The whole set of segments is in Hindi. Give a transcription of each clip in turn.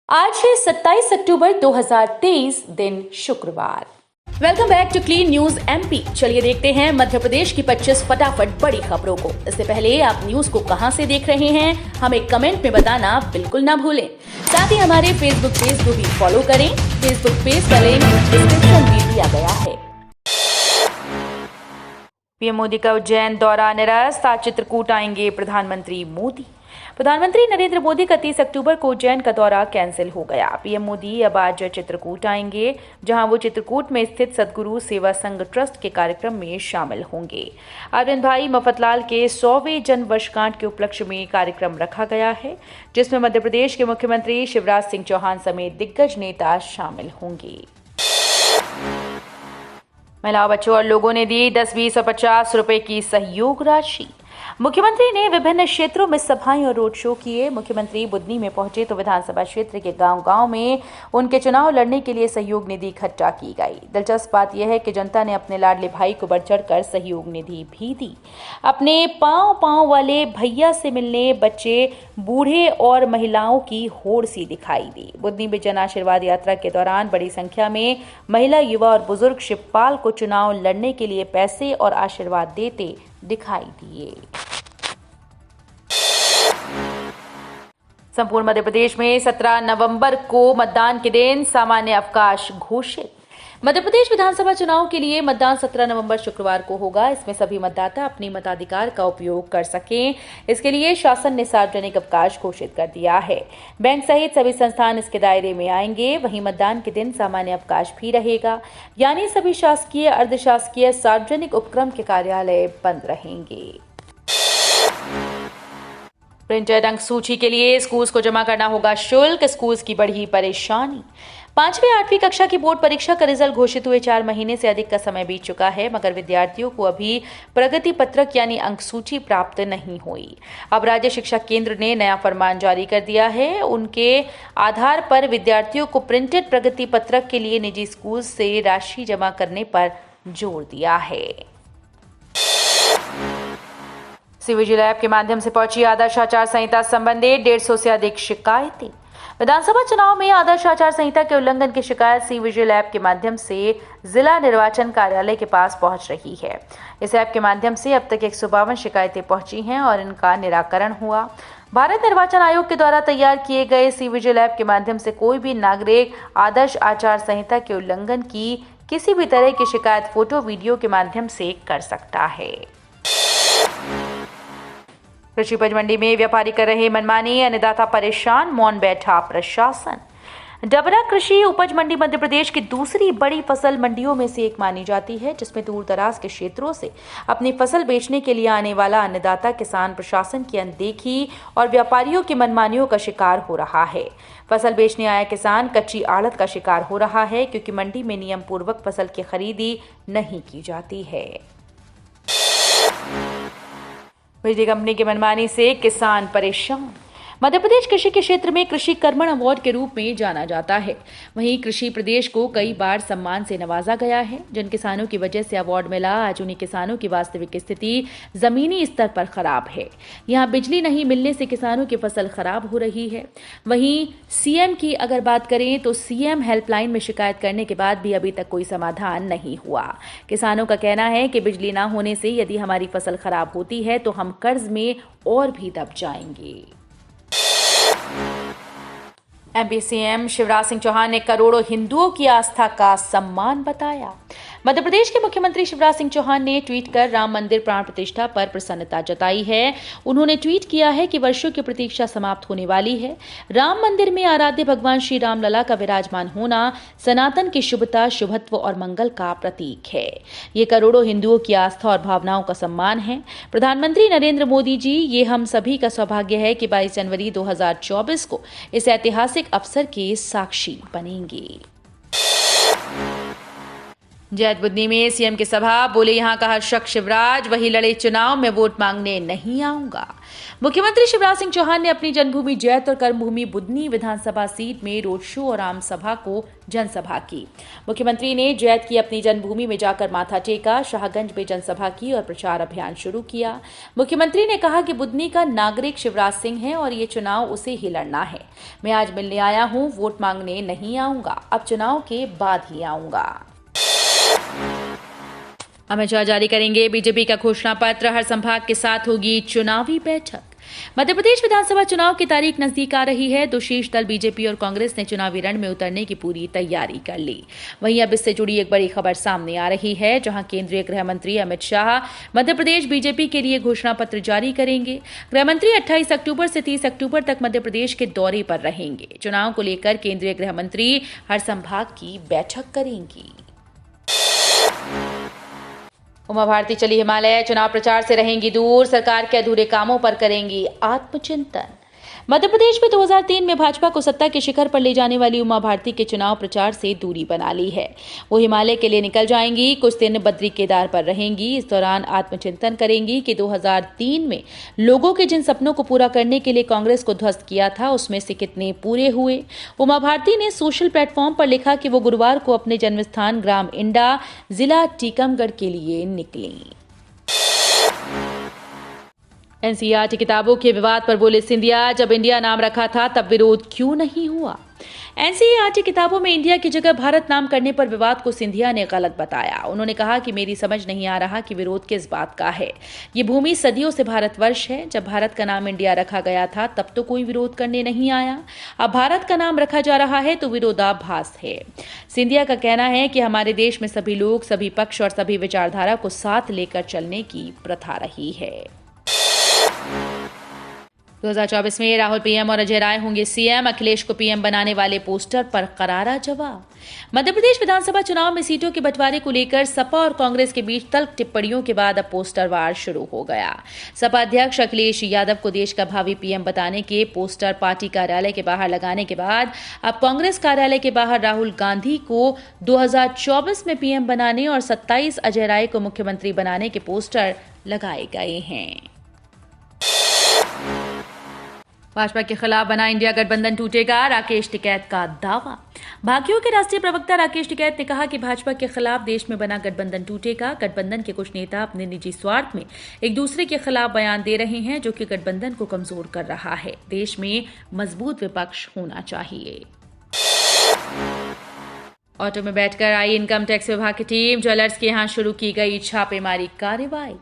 आज है 27 अक्टूबर 2023 दिन शुक्रवार। Welcome back to clean news MP. चलिए देखते हैं मध्य प्रदेश की 25 फटाफट बड़ी खबरों को। इससे पहले आप न्यूज को कहां से देख रहे हैं हमें कमेंट में बताना बिल्कुल ना भूलें। साथ ही हमारे फेसबुक पेज को भी फॉलो करें। फेसबुक पेज का लिंक डिस्क्रिप्शन में दिया गया है। पीएम मोदी का उज्जैन दौरा निरस्त। आज चित्रकूट आएंगे प्रधानमंत्री मोदी। प्रधानमंत्री नरेंद्र मोदी का 30 अक्टूबर को उज्जैन का दौरा कैंसिल हो गया। पीएम मोदी अब आज चित्रकूट आएंगे, जहां वो चित्रकूट में स्थित सदगुरु सेवा संघ ट्रस्ट के कार्यक्रम में शामिल होंगे। अरविंद भाई मफतलाल के 100वें जन्म वर्षगांठ के उपलक्ष्य में कार्यक्रम रखा गया है, जिसमें मध्य प्रदेश के मुख्यमंत्री शिवराज सिंह चौहान समेत दिग्गज नेता शामिल होंगे। महिलाओं, बच्चों और लोगों ने दी 10, 20 और 50 रुपए की सहयोग राशि। मुख्यमंत्री ने विभिन्न क्षेत्रों में सभाएं और रोड शो किए। मुख्यमंत्री बुधनी में पहुंचे तो विधानसभा क्षेत्र के गांव-गांव में उनके चुनाव लड़ने के लिए सहयोग निधि इकट्ठा की गई। दिलचस्प बात यह है कि जनता ने अपने लाडले भाई को बढ़ चढ़कर सहयोग निधि भी दी। अपने पांव वाले भैया से मिलने बच्चे, बूढ़े और महिलाओं की होड़ सी दिखाई दी। बुधनी में जन आशीर्वाद यात्रा के दौरान बड़ी संख्या में महिला, युवा और बुजुर्ग शिवपाल को चुनाव लड़ने के लिए पैसे और आशीर्वाद देते दिखाई दिए। संपूर्ण मध्य प्रदेश में 17 नवंबर को मतदान के दिन सामान्य अवकाश घोषित। मध्य प्रदेश विधानसभा चुनाव के लिए मतदान 17 नवंबर शुक्रवार को होगा। इसमें सभी मतदाता अपने मताधिकार का उपयोग कर सकें, इसके लिए शासन ने सार्वजनिक अवकाश घोषित कर दिया है। बैंक सहित सभी संस्थान इसके दायरे में आएंगे। वहीं मतदान के दिन सामान्य अवकाश भी रहेगा, यानी सभी शासकीय, अर्धशासकीय, सार्वजनिक उपक्रम के कार्यालय बंद रहेंगे। प्रिंटेड अंक सूची के लिए स्कूल्स को जमा करना होगा शुल्क। स्कूल्स की बढ़ी परेशानी। 5वीं 8वीं कक्षा की बोर्ड परीक्षा का रिजल्ट घोषित हुए 4 महीने से अधिक का समय बीत चुका है, मगर विद्यार्थियों को अभी प्रगति पत्रक यानी अंक सूची प्राप्त नहीं हुई। अब राज्य शिक्षा केंद्र ने नया फरमान जारी कर दिया है। उनके आधार पर विद्यार्थियों को प्रिंटेड प्रगति पत्रक के लिए निजी स्कूल से राशि जमा करने पर जोर दिया है। सीवीजी लैब के माध्यम से पहुंची आदर्श आचार संहिता संबंधी 150 से अधिक शिकायतें। विधानसभा चुनाव में आदर्श आचार संहिता के उल्लंघन की शिकायत सीवीजी लैब के माध्यम से जिला निर्वाचन कार्यालय के पास पहुंच रही है। इस ऐप के माध्यम से अब तक 152 शिकायतें पहुंची हैं और इनका निराकरण हुआ। भारत निर्वाचन आयोग के द्वारा तैयार किए गए सीवीजी लैब के माध्यम से कोई भी नागरिक आदर्श आचार संहिता के उल्लंघन की किसी भी तरह की शिकायत फोटो, वीडियो के माध्यम से कर सकता है। कृषि उपज मंडी में व्यापारी कर रहे मनमानी, अन्नदाता परेशान, मौन बैठा प्रशासन। डबरा कृषि उपज मंडी मध्य प्रदेश की दूसरी बड़ी फसल मंडियों में से एक मानी जाती है, जिसमें दूर दराज के क्षेत्रों से अपनी फसल बेचने के लिए आने वाला अन्नदाता किसान प्रशासन की अनदेखी और व्यापारियों की मनमानियों का शिकार हो रहा है। फसल बेचने आया किसान कच्ची आड़त का शिकार हो रहा है, क्योंकि मंडी में नियम पूर्वक फसल की खरीदी नहीं की जाती है। बिजली कंपनी की मनमानी से किसान परेशान। मध्य प्रदेश कृषि के क्षेत्र में कृषि कर्मण अवार्ड के रूप में जाना जाता है। वहीं कृषि प्रदेश को कई बार सम्मान से नवाजा गया है। जिन किसानों की वजह से अवार्ड मिला, आज उन्हीं किसानों की वास्तविक स्थिति जमीनी स्तर पर खराब है। यहां बिजली नहीं मिलने से किसानों की फसल खराब हो रही है। वहीं सीएम की अगर बात करें तो सीएम हेल्पलाइन में शिकायत करने के बाद भी अभी तक कोई समाधान नहीं हुआ। किसानों का कहना है कि बिजली न होने से यदि हमारी फसल खराब होती है तो हम कर्ज में और भी दब जाएंगे। एमपी सीएम शिवराज सिंह चौहान ने करोड़ों हिंदुओं की आस्था का सम्मान बताया। मध्य प्रदेश के मुख्यमंत्री शिवराज सिंह चौहान ने ट्वीट कर राम मंदिर प्राण प्रतिष्ठा पर प्रसन्नता जताई है। उन्होंने ट्वीट किया है कि वर्षों की प्रतीक्षा समाप्त होने वाली है। राम मंदिर में आराध्य भगवान श्री राम लला का विराजमान होना सनातन की शुभता, शुभत्व और मंगल का प्रतीक है। ये करोड़ों हिंदुओं की आस्था और भावनाओं का सम्मान है। प्रधानमंत्री नरेंद्र मोदी जी, ये हम सभी का सौभाग्य है कि 22 जनवरी 2024 को इस ऐतिहासिक अवसर के साक्षी बनेंगे। जैत बुदनी में सीएम की सभा, बोले यहां का हर शख्स शिवराज, वही लड़े चुनाव में वोट मांगने नहीं आऊंगा। मुख्यमंत्री शिवराज सिंह चौहान ने अपनी जन्मभूमि जैत और कर्मभूमि बुदनी विधानसभा सीट में रोड शो और आम सभा को जनसभा की। मुख्यमंत्री ने जैत की अपनी जन्मभूमि में जाकर माथा टेका, शाहगंज में जनसभा की और प्रचार अभियान शुरू किया। मुख्यमंत्री ने कहा कि बुदनी का नागरिक शिवराज सिंह है और ये चुनाव उसे ही लड़ना है। मैं आज मिलने आया हूं, वोट मांगने नहीं आऊंगा, अब चुनाव के बाद ही आऊंगा। अमित शाह जारी करेंगे बीजेपी का घोषणा पत्र, हर संभाग के साथ होगी चुनावी बैठक। मध्य प्रदेश विधानसभा चुनाव की तारीख नजदीक आ रही है। दो शीर्ष दल बीजेपी और कांग्रेस ने चुनावी रण में उतरने की पूरी तैयारी कर ली। वहीं अब इससे जुड़ी एक बड़ी खबर सामने आ रही है, जहां केंद्रीय गृह मंत्री अमित शाह मध्य प्रदेश बीजेपी के लिए घोषणा पत्र जारी करेंगे। गृह मंत्री 28 अक्टूबर से 30 अक्टूबर तक मध्य प्रदेश के दौरे पर रहेंगे। चुनाव को लेकर केंद्रीय गृह मंत्री हर संभाग की बैठक करेंगी। उमा भारती चली हिमालय, चुनाव प्रचार से रहेंगी दूर, सरकार के अधूरे कामों पर करेंगी आत्मचिंतन। मध्य प्रदेश में 2003 में भाजपा को सत्ता के शिखर पर ले जाने वाली उमा भारती के चुनाव प्रचार से दूरी बना ली है। वो हिमालय के लिए निकल जाएंगी, कुछ दिन बद्री केदार पर रहेंगी। इस दौरान आत्मचिंतन करेंगी कि 2003 में लोगों के जिन सपनों को पूरा करने के लिए कांग्रेस को ध्वस्त किया था, उसमें से कितने पूरे हुए। उमा भारती ने सोशल प्लेटफॉर्म पर लिखा कि वो गुरुवार को अपने जन्मस्थान ग्राम इंडा, जिला टीकमगढ़ के लिए निकली। एनसीईआरटी किताबों के विवाद पर बोले सिंधिया, जब इंडिया नाम रखा था तब विरोध क्यों नहीं हुआ। एनसीईआरटी किताबों में इंडिया की जगह भारत नाम करने पर विवाद को सिंधिया ने गलत बताया। उन्होंने कहा कि मेरी समझ नहीं आ रहा कि विरोध किस बात का है। ये भूमि सदियों से भारतवर्ष है। जब भारत का नाम इंडिया रखा गया था तब तो कोई विरोध करने नहीं आया। अब भारत का नाम रखा जा रहा है तो विरोधाभास है। सिंधिया का कहना है कि हमारे देश में सभी लोग, सभी पक्ष और सभी विचारधारा को साथ लेकर चलने की प्रथा रही है। 2024 में राहुल पीएम और अजय राय होंगे सीएम, अखिलेश को पीएम बनाने वाले पोस्टर पर करारा जवाब। मध्य प्रदेश विधानसभा चुनाव में सीटों के बंटवारे को लेकर सपा और कांग्रेस के बीच तल्ख टिप्पणियों के बाद अब पोस्टर वार शुरू हो गया। सपा अध्यक्ष अखिलेश यादव को देश का भावी पीएम बताने के पोस्टर पार्टी कार्यालय के बाहर लगाने के बाद अब कांग्रेस कार्यालय के बाहर राहुल गांधी को 2024 में पीएम बनाने और 27 अजय राय को मुख्यमंत्री बनाने के पोस्टर लगाए गए हैं। भाजपा के खिलाफ बना इंडिया गठबंधन टूटेगा, राकेश टिकैत का दावा। भाकियों के राष्ट्रीय प्रवक्ता राकेश टिकैत ने कहा कि भाजपा के खिलाफ देश में बना गठबंधन टूटेगा। गठबंधन के कुछ नेता अपने निजी स्वार्थ में एक दूसरे के खिलाफ बयान दे रहे हैं, जो कि गठबंधन को कमजोर कर रहा है। देश में मजबूत विपक्ष होना चाहिए। ऑटो में बैठकर आई इनकम टैक्स विभाग की टीम, ज्वेलर्स के यहां शुरू की गई छापेमारी कार्रवाई।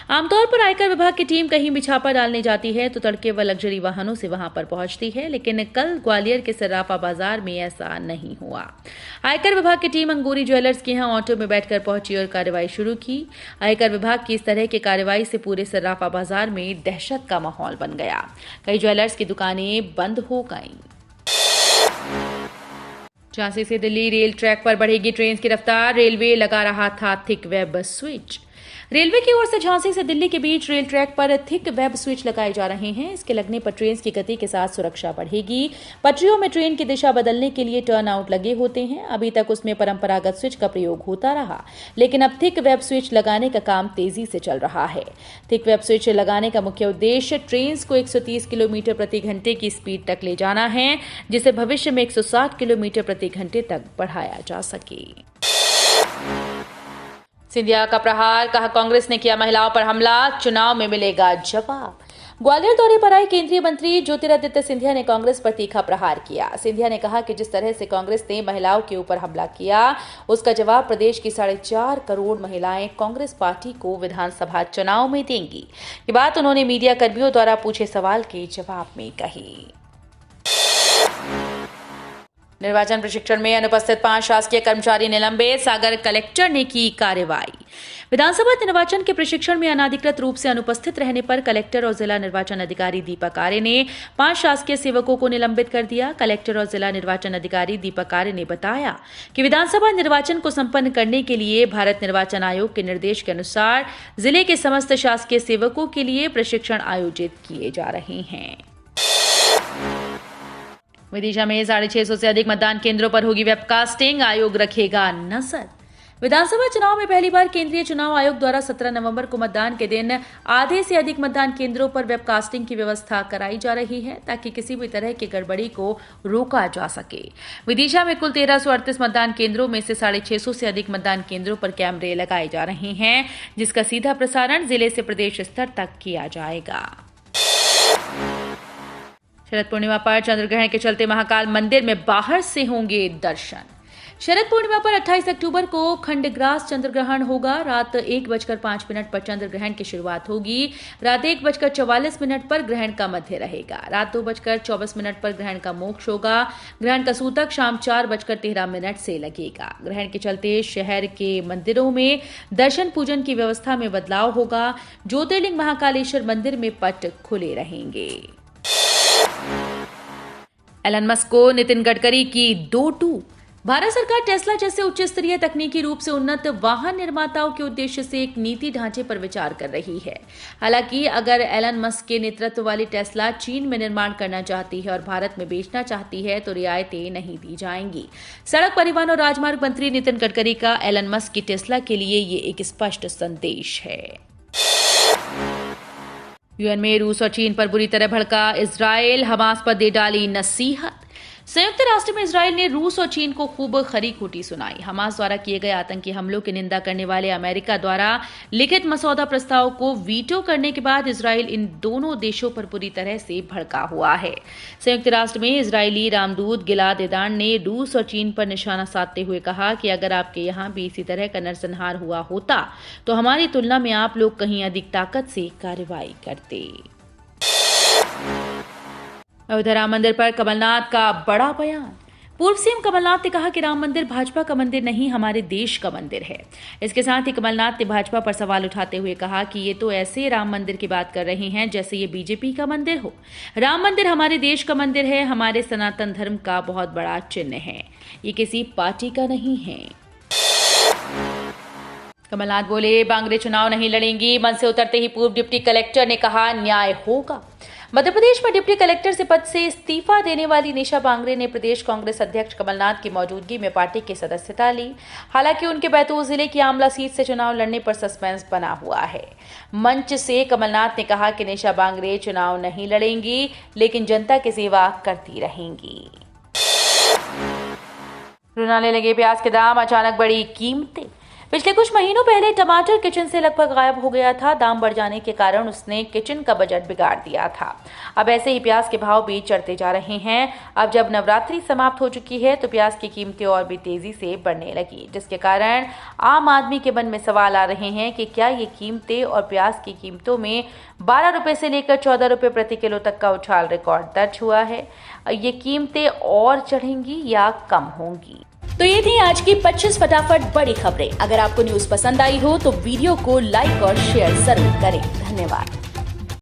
आमतौर पर आयकर विभाग की टीम कहीं भी छापा डालने जाती है तो तड़के व लग्जरी वाहनों से वहां पर पहुंचती है, लेकिन कल ग्वालियर के सर्राफा बाजार में ऐसा नहीं हुआ। आयकर विभाग की टीम अंगूरी ज्वेलर्स के यहां ऑटो में बैठकर पहुंची और कार्रवाई शुरू की। आयकर विभाग की इस तरह की कार्रवाई से पूरे सर्राफा बाजार में दहशत का माहौल बन गया। कई ज्वेलर्स की दुकानें बंद हो गईं। झांसी से दिल्ली रेल ट्रैक पर बढ़ेगी ट्रेन की रफ्तार, रेलवे लगा रहा था थिक वेब स्विच। रेलवे की ओर से झांसी से दिल्ली के बीच रेल ट्रैक पर थिक वेब स्विच लगाए जा रहे हैं। इसके लगने पर ट्रेन की गति के साथ सुरक्षा बढ़ेगी। पटरियों में ट्रेन की दिशा बदलने के लिए टर्न आउट लगे होते हैं। अभी तक उसमें परंपरागत स्विच का प्रयोग होता रहा, लेकिन अब थिक वेब स्विच लगाने का काम तेजी से चल रहा है। थिक वेब स्विच लगाने का मुख्य उद्देश्य ट्रेन को 130 किलोमीटर प्रति घंटे की स्पीड तक ले जाना है, जिसे भविष्य में 160 किलोमीटर प्रति घंटे तक बढ़ाया जा सके। सिंधिया का प्रहार, कहा कांग्रेस ने किया महिलाओं पर हमला, चुनाव में मिलेगा जवाब। ग्वालियर दौरे पर आए केंद्रीय मंत्री ज्योतिरादित्य सिंधिया ने कांग्रेस पर तीखा प्रहार किया। सिंधिया ने कहा कि जिस तरह से कांग्रेस ने महिलाओं के ऊपर हमला किया, उसका जवाब प्रदेश की 4.5 करोड़ महिलाएं कांग्रेस पार्टी को विधानसभा चुनाव में देंगी। ये बात उन्होंने मीडिया कर्मियों द्वारा पूछे सवाल के जवाब में कही। निर्वाचन प्रशिक्षण में अनुपस्थित 5 शासकीय कर्मचारी निलंबित, सागर कलेक्टर ने की कार्रवाई। विधानसभा निर्वाचन के प्रशिक्षण में अनाधिकृत रूप से अनुपस्थित रहने पर कलेक्टर और जिला निर्वाचन अधिकारी दीपक आर्य ने 5 शासकीय सेवकों को निलंबित कर दिया। कलेक्टर और जिला निर्वाचन अधिकारी दीपक आर्य ने बताया कि विधानसभा निर्वाचन को संपन्न करने के लिए भारत निर्वाचन आयोग के निर्देश के अनुसार जिले के समस्त शासकीय सेवकों के लिए प्रशिक्षण आयोजित किए जा रहे हैं। विदिशा में 650 से अधिक मतदान केंद्रों पर होगी वेबकास्टिंग, आयोग रखेगा नजर। विधानसभा चुनाव में पहली बार केंद्रीय चुनाव आयोग द्वारा 17 नवंबर को मतदान के दिन आधे से अधिक मतदान केंद्रों पर वेबकास्टिंग की व्यवस्था कराई जा रही है ताकि किसी भी तरह की गड़बड़ी को रोका जा सके। विदिशा में कुल 1338 मतदान केंद्रों में से 650 से अधिक मतदान केंद्रों पर कैमरे लगाए जा रहे हैं, जिसका सीधा प्रसारण जिले से प्रदेश स्तर तक किया जाएगा। शरद पूर्णिमा पर चंद्र ग्रहण के चलते महाकाल मंदिर में बाहर से होंगे दर्शन। शरद पूर्णिमा पर 28 अक्टूबर को खंडग्रास चंद्र ग्रहण होगा। रात 1:05 पर चंद्र ग्रहण की शुरुआत होगी। रात 1:44 पर ग्रहण का मध्य रहेगा। रात 2:24 पर ग्रहण का मोक्ष होगा। ग्रहण का सूतक शाम 4:13 से लगेगा। ग्रहण के चलते शहर के मंदिरों में दर्शन पूजन की व्यवस्था में बदलाव होगा। ज्योतिर्लिंग महाकालेश्वर मंदिर में पट खुले रहेंगे। एलन मस्क को नितिन गडकरी की 2-2। भारत सरकार टेस्ला जैसे उच्च स्तरीय तकनीकी रूप से उन्नत वाहन निर्माताओं के उद्देश्य से एक नीति ढांचे पर विचार कर रही है। हालांकि अगर एलन मस्क के नेतृत्व वाली टेस्ला चीन में निर्माण करना चाहती है और भारत में बेचना चाहती है तो रियायतें नहीं दी जाएंगी। सड़क परिवहन और राजमार्ग मंत्री नितिन गडकरी का एलन मस्क की टेस्ला के लिए ये एक स्पष्ट संदेश है। यूएन में रूस और चीन पर बुरी तरह भड़का इजरायल, हमास पर दे डाली नसीहत। संयुक्त राष्ट्र में इजरायल ने रूस और चीन को खूब खरी खोटी सुनाई। हमास द्वारा किए गए आतंकी हमलों की निंदा करने वाले अमेरिका द्वारा लिखित मसौदा प्रस्ताव को वीटो करने के बाद इजरायल इन दोनों देशों पर बुरी तरह से भड़का हुआ है। संयुक्त राष्ट्र में इजरायली रामदूत गिलाद एर्दान ने रूस और चीन पर निशाना साधते हुए कहा कि अगर आपके यहाँ भी इसी तरह का नरसंहार हुआ होता तो हमारी तुलना में आप लोग कहीं अधिक ताकत से कार्रवाई करते। अयोध्या राम मंदिर पर कमलनाथ का बड़ा बयान। पूर्व सीएम कमलनाथ ने कहा कि राम मंदिर भाजपा का मंदिर नहीं, हमारे देश का मंदिर है। इसके साथ ही कमलनाथ ने भाजपा पर सवाल उठाते हुए कहा कि ये तो ऐसे राम मंदिर की बात कर रहे हैं जैसे ये बीजेपी का मंदिर हो। राम मंदिर हमारे देश का मंदिर है, हमारे सनातन धर्म का बहुत बड़ा चिन्ह है, ये किसी पार्टी का नहीं है। कमलनाथ बोले, बांगरे चुनाव नहीं लड़ेंगी। मन से उतरते ही पूर्व डिप्टी कलेक्टर ने कहा न्याय होगा। मध्य प्रदेश में डिप्टी कलेक्टर से पद से इस्तीफा देने वाली निशा बांगरे ने प्रदेश कांग्रेस अध्यक्ष कमलनाथ की मौजूदगी में पार्टी की सदस्यता ली। हालांकि उनके बैतूल जिले की आमला सीट से चुनाव लड़ने पर सस्पेंस बना हुआ है। मंच से कमलनाथ ने कहा कि निशा बांगरे चुनाव नहीं लड़ेंगी, लेकिन जनता की सेवा करती रहेंगी। रुलाने लगे प्याज के दाम, अचानक बढ़ी कीमतें। पिछले कुछ महीनों पहले टमाटर किचन से लगभग गायब हो गया था। दाम बढ़ जाने के कारण उसने किचन का बजट बिगाड़ दिया था। अब ऐसे ही प्याज के भाव भी चढ़ते जा रहे हैं। अब जब नवरात्रि समाप्त हो चुकी है तो प्याज की कीमतें और भी तेजी से बढ़ने लगी, जिसके कारण आम आदमी के मन में सवाल आ रहे हैं कि क्या ये कीमतें और प्याज की कीमतों में 12 रुपए से लेकर 14 रुपए प्रति किलो तक का उछाल रिकॉर्ड दर्ज हुआ है। ये कीमतें और चढ़ेंगी या कम होंगी? तो ये थी आज की 25 फटाफट बड़ी खबरें। अगर आपको न्यूज पसंद आई हो तो वीडियो को लाइक और शेयर जरूर करें। धन्यवाद।